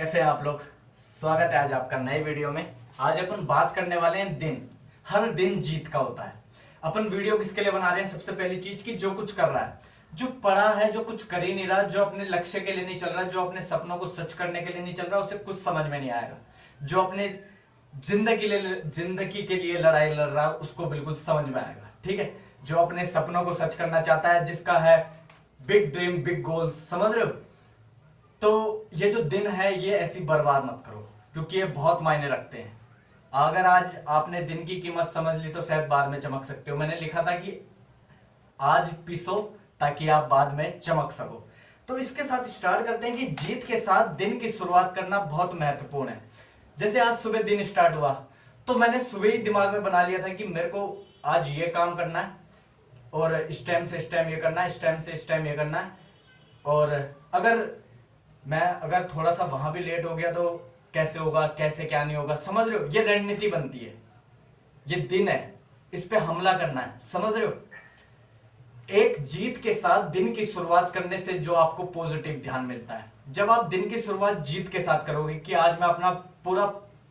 कैसे हैं आप लोग। स्वागत है आज आपका नए वीडियो में। आज अपन बात करने वाले हैं दिन। हर दिन जीत का होता है। अपन वीडियो किसके लिए बना रहे हैं? सबसे पहली चीज की जो कुछ कर रहा है, जो पढ़ा है, जो कुछ कर ही नहीं रहा, जो अपने लक्ष्य के लिए नहीं चल रहा, जो अपने सपनों को सच करने के लिए नहीं चल रहा, उसे कुछ समझ में नहीं आएगा। जो अपने जिंदगी के लिए लड़ाई लड़ रहा है उसको बिल्कुल समझ में आएगा। ठीक है, जो अपने सपनों को सच करना चाहता है, जिसका है बिग ड्रीम बिग गोल्स, समझ रहे हो? तो ये जो दिन है ये ऐसी बर्बाद मत करो, क्योंकि ये बहुत मायने रखते हैं। अगर आज आपने दिन की कीमत समझ ली तो शायद बाद में चमक सकते हो। मैंने लिखा था कि आज पिसो ताकि आप बाद में चमक सको। तो इसके साथ स्टार्ट करते हैं कि जीत के साथ दिन की शुरुआत करना बहुत महत्वपूर्ण है। जैसे आज सुबह दिन स्टार्ट हुआ तो मैंने सुबह ही दिमाग में बना लिया था कि मेरे को आज ये काम करना है और इस टाइम से इस टाइम ये करना है, इस टाइम से इस टाइम ये करना है। और अगर थोड़ा सा वहां भी लेट हो गया तो कैसे होगा, कैसे क्या नहीं होगा, समझ रहे हो? ये रणनीति बनती है। ये दिन है, इस पे हमला करना है, समझ रहे हो? एक जीत के साथ दिन की शुरुआत करने से जो आपको पॉजिटिव ध्यान मिलता है, जब आप दिन की शुरुआत जीत के साथ करोगे कि आज मैं अपना पूरा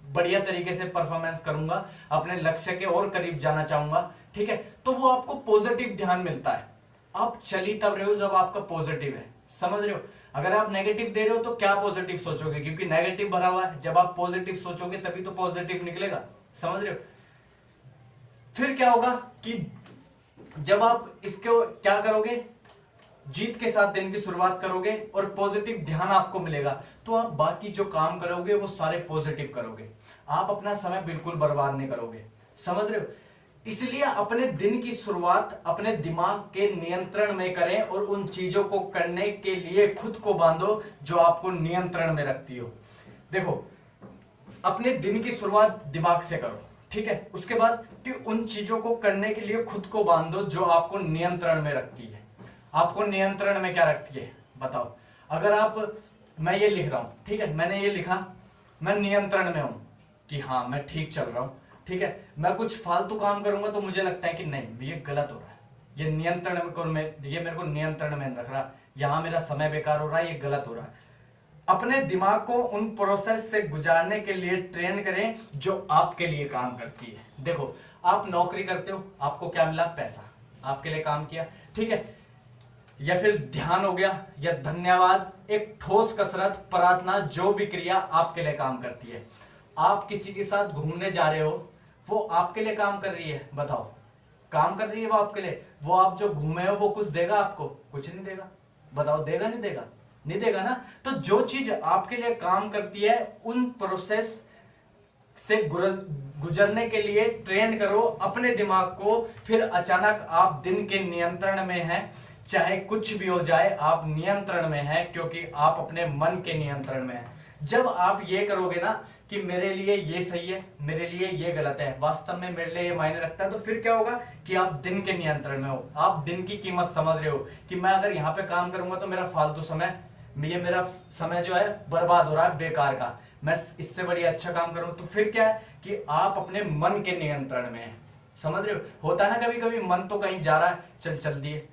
बढ़िया तरीके से परफॉर्मेंस करूंगा, अपने लक्ष्य के और करीब जाना चाहूंगा, ठीक है, तो वो आपको पॉजिटिव ध्यान मिलता है। आप चली तब रहे हो जब आपका पॉजिटिव है, समझ रहे हो? अगर आप नेगेटिव दे रहे हो तो क्या पॉजिटिव सोचोगे, क्योंकि नेगेटिव भरा हुआ है। जब आप पॉजिटिव सोचोगे तभी तो पॉजिटिव निकलेगा, समझ रहे हो? फिर क्या होगा कि जब आप इसको क्या करोगे, जीत के साथ दिन की शुरुआत करोगे और पॉजिटिव ध्यान आपको मिलेगा, तो आप बाकी जो काम करोगे वो सारे पॉजिटिव करोगे। आप अपना समय बिल्कुल बर्बाद नहीं करोगे, समझ रहे हो? इसलिए अपने दिन की शुरुआत अपने दिमाग के नियंत्रण में करें और उन चीजों को करने के लिए खुद को बांधो जो आपको नियंत्रण में रखती हो। देखो, अपने दिन की शुरुआत दिमाग से करो, ठीक है? उसके बाद कि उन चीजों को करने के लिए खुद को बांधो जो आपको नियंत्रण में रखती है। आपको नियंत्रण में क्या रखती है बताओ? अगर मैं ये लिख रहा हूं, ठीक है, मैंने ये लिखा, मैं नियंत्रण में हूं कि हाँ मैं ठीक चल रहा हूं, ठीक है। मैं कुछ फालतू काम करूंगा तो मुझे लगता है कि नहीं ये गलत हो रहा है, ये ये मेरे को नियंत्रण में रख रहा, यहां मेरा समय बेकार हो रहा है, ये गलत हो रहा है। अपने दिमाग को उन प्रोसेस से गुजारने के लिए ट्रेन करें जो आपके लिए काम करती है। देखो, आप नौकरी करते हो, आपको क्या मिला? पैसा, आपके लिए काम किया, ठीक है। या फिर ध्यान हो गया, या धन्यवाद, एक ठोस कसरत, प्रार्थना, जो भी क्रिया आपके लिए काम करती है। आप किसी के साथ घूमने जा रहे हो, वो आपके लिए काम कर रही है, बताओ? काम कर रही है वो आपके लिए। वो आप जो घूमे हो वो कुछ देगा आपको? कुछ नहीं देगा, बताओ देगा नहीं देगा? नहीं देगा ना। तो जो चीज आपके लिए काम करती है उन प्रोसेस से गुजरने के लिए ट्रेन करो अपने दिमाग को। फिर अचानक आप दिन के नियंत्रण में हैं, चाहे कुछ भी हो जाए आप नियंत्रण में हैं, क्योंकि आप अपने मन के नियंत्रण में हैं। जब आप ये करोगे ना कि मेरे लिए ये सही है, मेरे लिए ये गलत है, वास्तव में मेरे लिए ये मायने रखता है, तो फिर क्या होगा कि आप दिन के नियंत्रण में हो। आप दिन की कीमत समझ रहे हो कि मैं अगर यहाँ पे काम करूंगा तो मेरा फालतू समय, मेरा समय जो है बर्बाद हो रहा है बेकार का, मैं इससे बड़ी अच्छा काम करूं। तो फिर क्या है कि आप अपने मन के नियंत्रण में हैं, समझ रहे हो? होता है ना कभी कभी मन तो कहीं जा रहा है, चल दिए,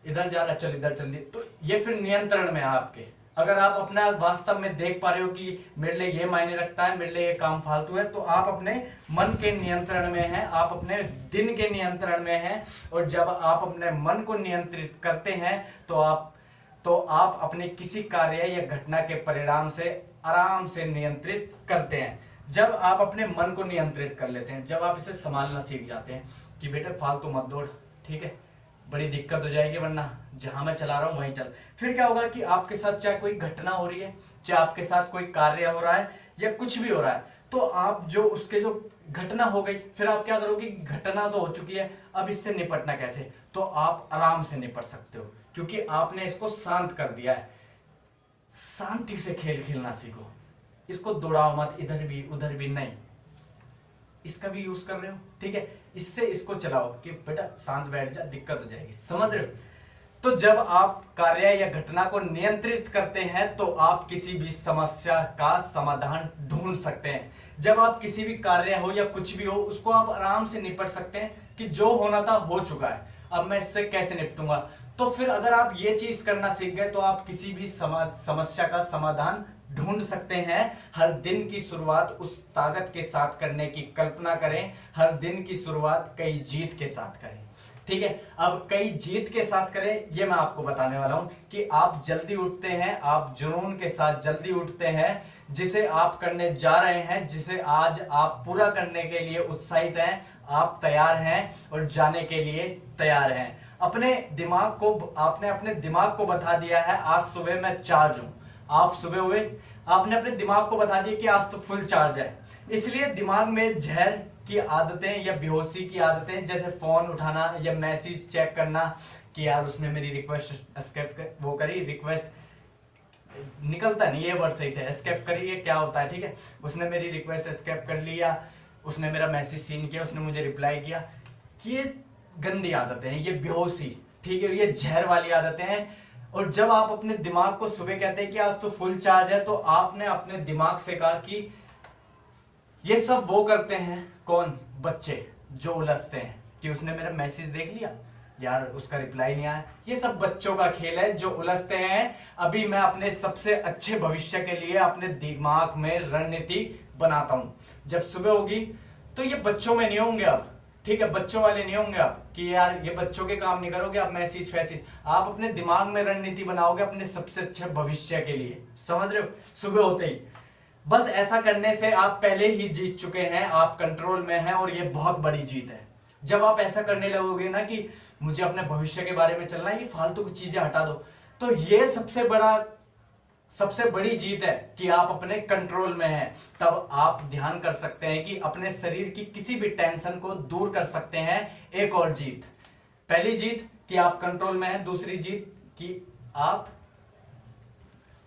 इधर जा रहा है, चल इधर चल दिए, तो ये फिर नियंत्रण में है आपके। अगर आप अपना वास्तव में देख पा रहे हो कि मेरे लिए ये मायने रखता है, मेरे लिए ये काम फालतू है, तो आप अपने मन के नियंत्रण में हैं, आप अपने दिन के नियंत्रण में हैं। और जब आप अपने मन को नियंत्रित करते हैं तो आप अपने किसी कार्य या घटना के परिणाम से आराम से नियंत्रित करते हैं। जब आप अपने मन को नियंत्रित कर लेते हैं, जब आप इसे संभालना सीख जाते हैं कि बेटे फालतू मत दौड़, ठीक है, बड़ी दिक्कत हो जाएगी, वरना जहां मैं चला रहा हूं वहीं चल। फिर क्या होगा कि आपके साथ चाहे कोई घटना हो रही है, चाहे आपके साथ कोई कार्य हो रहा है या कुछ भी हो रहा है, तो आप जो घटना हो गई, फिर आप क्या करोगे? घटना तो हो चुकी है, अब इससे निपटना कैसे? तो आप आराम से निपट सकते हो, क्योंकि आपने इसको शांत कर दिया है। शांति से खेल खेलना सीखो, इसको दौड़ाओ मत, इधर भी उधर भी नहीं। इसका भी यूज कर रहे हो, ठीक है, इससे इसको चलाओ कि बेटा शांत बैठ जा, दिक्कत हो जाएगी, समझ रहे हो? तो जब आप कार्य या घटना को नियंत्रित करते हैं तो आप किसी भी समस्या का समाधान ढूंढ सकते हैं। जब आप किसी भी कार्य हो या कुछ भी हो, उसको आप आराम से निपट सकते हैं कि जो होना था हो चुका है, अब मैं इससे कैसे निपटूंगा। तो फिर अगर आप ये चीज करना सीख गए तो आप किसी भी समस्या का समाधान ढूंढ सकते हैं। हर दिन की शुरुआत उस ताकत के साथ करने की कल्पना करें, हर दिन की शुरुआत कई जीत के साथ करें। ठीक है, अब कई जीत के साथ करें ये मैं आपको बताने वाला हूं कि आप जल्दी उठते हैं, आप जुनून के साथ जल्दी उठते हैं, जिसे आप करने जा रहे हैं, जिसे आज आप पूरा करने के लिए उत्साहित हैं, आप तैयार हैं और जाने के लिए तैयार हैं। अपने दिमाग को, आपने अपने दिमाग को बता दिया है आज सुबह मैं चार्ज हूं। आप सुबह हुए, आपने अपने दिमाग को बता दिया कि आज तो फुल चार्ज है। इसलिए दिमाग में जहर की आदतें या बेहोशी की आदतें, जैसे फोन उठाना या मैसेज चेक करना कि यार उसने मेरी रिक्वेस्ट एस्केप वो करी, रिक्वेस्ट निकलता नहीं ये वर्ड सही से, एस्केप करी, ये क्या होता है, ठीक है, उसने मेरी रिक्वेस्ट एस्केप कर लिया, उसने मेरा मैसेज सीन किया, उसने मुझे रिप्लाई किया। ये गंदी आदतें हैं, ये बेहोशी, ठीक है, ये जहर वाली आदतें हैं। और जब आप अपने दिमाग को सुबह कहते हैं कि आज तो फुल चार्ज है, तो आपने अपने दिमाग से कहा कि ये सब वो करते हैं, कौन, बच्चे जो उलझते हैं कि उसने मेरा मैसेज देख लिया, यार उसका रिप्लाई नहीं आया। ये सब बच्चों का खेल है जो उलझते हैं। अभी मैं अपने सबसे अच्छे भविष्य के लिए अपने दिमाग में रणनीति बनाता हूं। जब सुबह होगी तो ये बच्चों में नहीं होंगे अब, ठीक है, बच्चों वाले नहीं होंगे आप कि यार ये बच्चों के काम नहीं करोगे आप, मैसेज फैसेज, आप अपने दिमाग में रणनीति बनाओगे अपने सबसे अच्छे भविष्य के लिए, समझ रहे हो, सुबह होते ही। बस ऐसा करने से आप पहले ही जीत चुके हैं, आप कंट्रोल में हैं और ये बहुत बड़ी जीत है। जब आप ऐसा करने लगोगे ना कि मुझे अपने भविष्य के बारे में चलना है, ये फालतू की चीजें हटा दो, तो ये सबसे बड़ी जीत है कि आप अपने कंट्रोल में हैं। तब आप ध्यान कर सकते हैं कि अपने शरीर की किसी भी टेंशन को दूर कर सकते हैं। एक और जीत, पहली जीत कि आप कंट्रोल में हैं, दूसरी जीत कि आप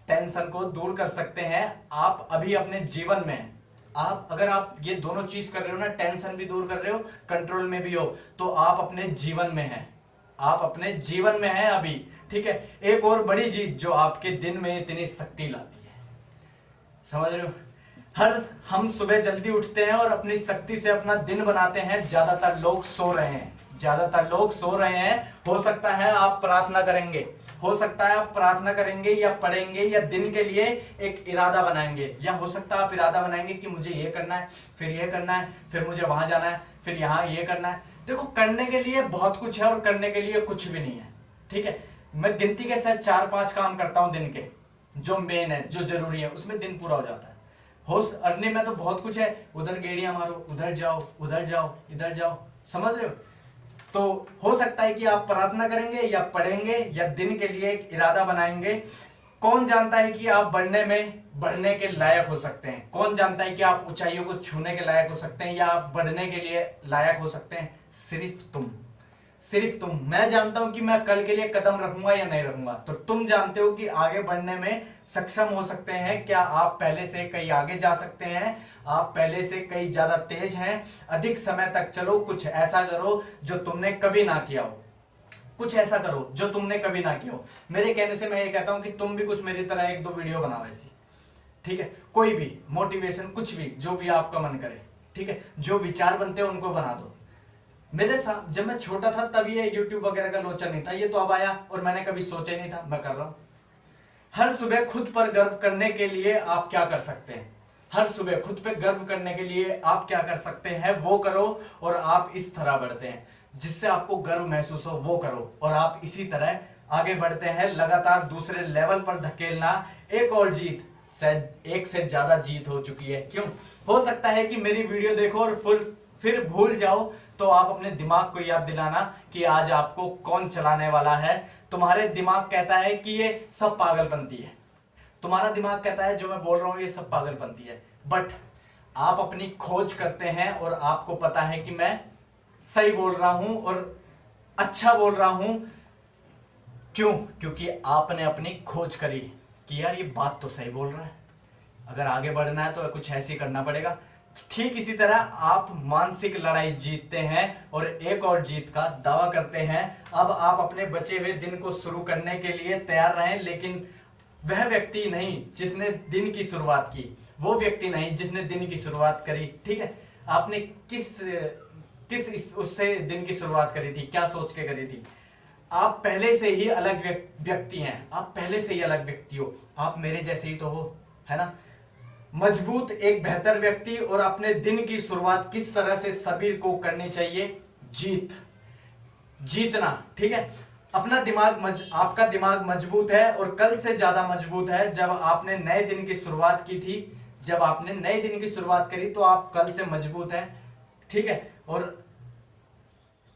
टेंशन को दूर कर सकते हैं। आप अभी अपने जीवन में हैं, आप अगर आप ये दोनों चीज कर रहे हो ना, टेंशन भी दूर कर रहे हो, कंट्रोल में भी हो, तो आप अपने जीवन में हैं, आप अपने जीवन में हैं अभी, ठीक है। एक और बड़ी जीत जो आपके दिन में इतनी शक्ति लाती है, समझ रहे हो, हम सुबह जल्दी उठते हैं और अपनी शक्ति से अपना दिन बनाते हैं। ज्यादातर लोग सो रहे हैं, ज्यादातर लोग सो रहे हैं। हो सकता है आप प्रार्थना करेंगे, हो सकता है आप प्रार्थना करेंगे या पढ़ेंगे या दिन के लिए एक इरादा बनाएंगे, या हो सकता है आप इरादा बनाएंगे कि मुझे ये करना है, फिर ये करना है, फिर मुझे वहां जाना है, फिर यहाँ ये करना है। देखो, करने के लिए बहुत कुछ है और करने के लिए कुछ भी नहीं है, ठीक है। मैं गिनती के साथ 4-5 काम करता हूं दिन के, जो मेन है, जो जरूरी है, उसमें दिन पूरा हो जाता है। होश अर्ने में तो बहुत कुछ है, उधर गेड़ियां मारो, उधर जाओ, उधर जाओ, इधर जाओ, समझ रहे हो। तो हो सकता है कि आप प्रार्थना करेंगे या पढ़ेंगे या दिन के लिए एक इरादा बनाएंगे। कौन जानता है कि आप बढ़ने के लायक हो सकते हैं, कौन जानता है कि आप ऊंचाइयों को छूने के लायक हो सकते हैं या आप बढ़ने के लिए लायक हो सकते हैं, सिर्फ तुम, सिर्फ तुम। मैं जानता हूं कि मैं कल के लिए कदम रखूंगा या नहीं रखूंगा, तो तुम जानते हो कि आगे बढ़ने में सक्षम हो सकते हैं। क्या आप पहले से कहीं आगे जा सकते हैं, आप पहले से कहीं ज्यादा तेज हैं, अधिक समय तक चलो, कुछ ऐसा करो जो तुमने कभी ना किया हो, कुछ ऐसा करो जो तुमने कभी ना किया हो। मेरे कहने से मैं ये कहता हूं कि तुम भी कुछ मेरी तरह 1-2 वीडियो बनाओ ऐसी, ठीक है, कोई भी मोटिवेशन, कुछ भी, जो भी आपका मन करे, ठीक है, जो विचार बनते हैं उनको बना दो। मेरे साथ जब मैं छोटा था तब ये YouTube वगैरह का लोचा नहीं था, ये तो अब आया और मैंने कभी सोचा ही नहीं था, मैं कर रहा हूं। हर सुबह खुद पर गर्व करने के लिए आप क्या कर सकते हैं, हर सुबह खुद पे गर्व करने के लिए आप क्या कर सकते हैं, वो करो और आप इस तरह बढ़ते हैं जिससे आपको गर्व महसूस हो, वो करो और आप इसी तरह आगे बढ़ते हैं, लगातार दूसरे लेवल पर धकेलना। एक और जीत, शायद एक से ज्यादा जीत हो चुकी है, क्यों, हो सकता है कि मेरी वीडियो देखो और फिर भूल जाओ, तो आप अपने दिमाग को याद दिलाना कि आज आपको कौन चलाने वाला है। तुम्हारे दिमाग कहता है कि ये सब पागलपंती है, तुम्हारा दिमाग कहता है जो मैं बोल रहा हूं ये सब पागलपंती है, बट आप अपनी खोज करते हैं और आपको पता है कि मैं सही बोल रहा हूं और अच्छा बोल रहा हूं। क्यों, क्योंकि आपने अपनी खोज करी कि यार ये बात तो सही बोल रहा है, अगर आगे बढ़ना है तो कुछ ऐसे करना पड़ेगा। ठीक इसी तरह आप मानसिक लड़ाई जीतते हैं और एक और जीत का दावा करते हैं। अब आप अपने बचे हुए दिन को शुरू करने के लिए तैयार रहें, लेकिन वह व्यक्ति नहीं जिसने दिन की शुरुआत की, वो व्यक्ति नहीं जिसने दिन की शुरुआत करी, ठीक है। आपने किस उससे दिन की शुरुआत करी थी, क्या सोच के करी थी। आप पहले से ही अलग व्यक्ति हैं, आप पहले से ही अलग व्यक्ति हो, आप मेरे जैसे ही तो हो, है ना। मजबूत एक बेहतर व्यक्ति और अपने दिन की शुरुआत किस तरह से सभी को करनी चाहिए, जीतना, ठीक है। अपना आपका दिमाग मजबूत है और कल से ज्यादा मजबूत है। जब आपने नए दिन की शुरुआत की थी, जब आपने नए दिन की शुरुआत करी तो आप कल से मजबूत हैं, ठीक है। और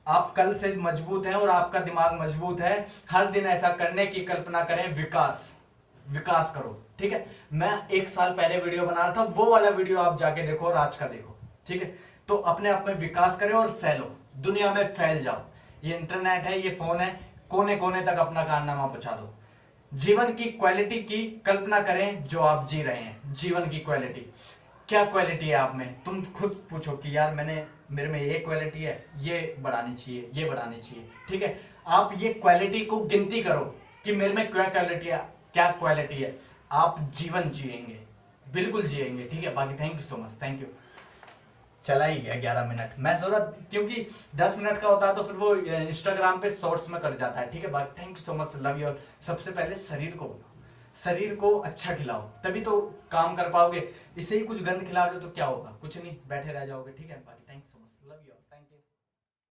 आप कल से मजबूत हैं और आपका दिमाग मजबूत है। हर दिन ऐसा करने की कल्पना करें, विकास करो, ठीक है। मैं 1 साल पहले वीडियो बना रहा था, वो वाला वीडियो आप जाके देखो और आज का देखो, ठीक है। तो अपने आप में विकास करें और फैलो, दुनिया में फैल जाओ। ये इंटरनेट है, ये फोन है, कोने कोने तक अपना कारनामा पहुंचा दो। जीवन की क्वालिटी की कल्पना करें जो आप जी रहे हैं। जीवन की क्वालिटी, क्या क्वालिटी है आप में, तुम खुद पूछो कि यार मेरे में ये क्वालिटी है, ये बढ़ानी चाहिए, ये बढ़ानी चाहिए, ठीक है। आप ये क्वालिटी को गिनती करो कि मेरे में क्या क्वालिटी है, आप जीवन जिएंगे, बिल्कुल जिएंगे, ठीक है। बाकी thank you so much, thank you. चला ही गया 11 मिनट, मैं सोचा क्योंकि 10 मिनट का होता है तो फिर वो इंस्टाग्राम पे शॉर्ट्स में कट जाता है, ठीक है। बाकी thank you so much, love you. सबसे पहले शरीर को अच्छा खिलाओ, तभी तो काम कर पाओगे। इसे ही कुछ गंद खिला रहे हो तो क्या होगा, कुछ नहीं, बैठे रह जाओगे, ठीक है। बाकी thank you so much, love you, thank you.